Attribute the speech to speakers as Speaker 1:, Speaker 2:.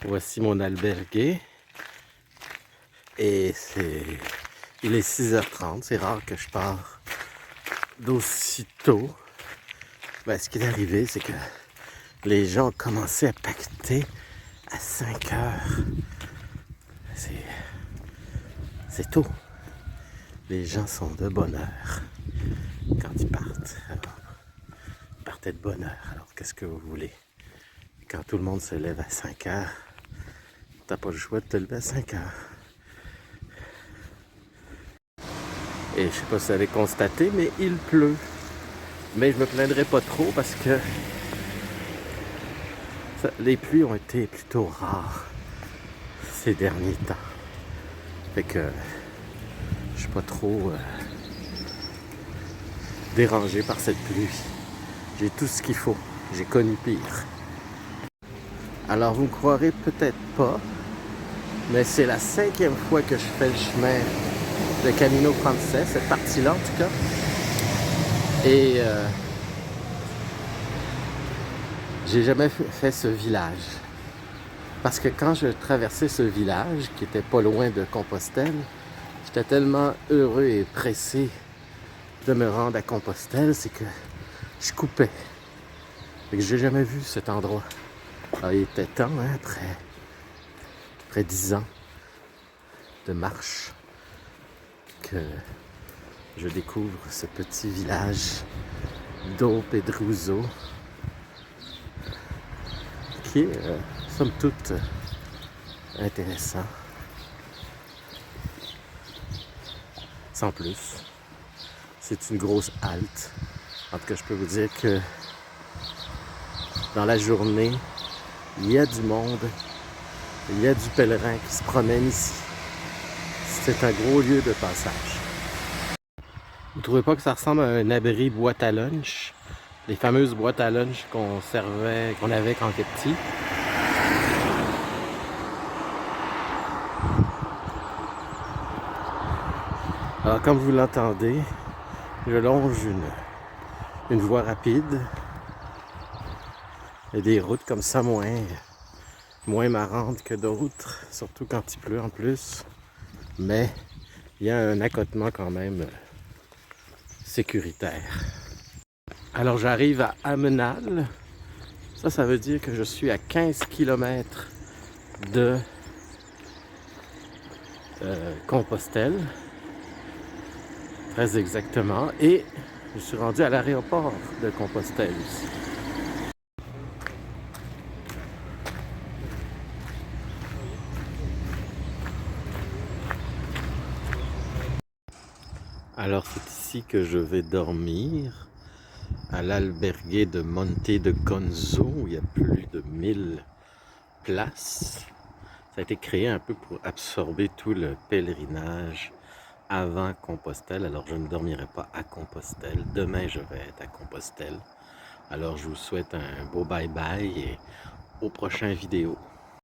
Speaker 1: Voici mon albergue. Et il est 6h30. C'est rare que je pars d'aussi tôt. Ben, ce qui est arrivé, c'est que les gens ont commencé à pacter à 5h. C'est tôt. Les gens sont de bonne heure quand ils partent. Alors, ils partaient de bonne heure. Alors, qu'est-ce que vous voulez? Quand tout le monde se lève à 5h, t'as pas le choix de te lever à 5h. Et je sais pas si vous avez constaté, mais il pleut. Mais je me plaindrai pas trop parce que les pluies ont été plutôt rares ces derniers temps. Fait que je suis pas trop dérangé par cette pluie. J'ai tout ce qu'il faut. J'ai connu pire. Alors vous me croirez peut-être pas, mais c'est la 5e fois que je fais le chemin de Camino Francés, cette partie-là en tout cas. Et j'ai jamais fait ce village. Parce que quand je traversais ce village, qui était pas loin de Compostelle, j'étais tellement heureux et pressé de me rendre à Compostelle, c'est que je coupais. Fait que j'ai jamais vu cet endroit. Alors, il était temps, hein, après 10 ans de marche, que je découvre ce petit village d'O Pedruso, qui est, somme toute, intéressant. Sans plus, c'est une grosse halte. En tout cas, je peux vous dire que dans la journée, il y a du monde, il y a du pèlerin qui se promène ici. C'est un gros lieu de passage. Vous ne trouvez pas que ça ressemble à un abri boîte à lunch? Les fameuses boîtes à lunch qu'on avait quand on était petit. Alors, comme vous l'entendez, je longe une voie rapide. Il y a des routes comme ça moins marrantes que d'autres, surtout quand il pleut en plus. Mais il y a un accotement quand même sécuritaire. Alors j'arrive à Amenal. Ça veut dire que je suis à 15 km de Compostelle. Très exactement. Et je suis rendu à l'aéroport de Compostelle aussi. Alors c'est ici que je vais dormir, à l'albergue de Monte de Gonzo, où il y a plus de 1000 places. Ça a été créé un peu pour absorber tout le pèlerinage avant Compostelle. Alors je ne dormirai pas à Compostelle. Demain je vais être à Compostelle. Alors je vous souhaite un beau bye bye et aux prochaines vidéos.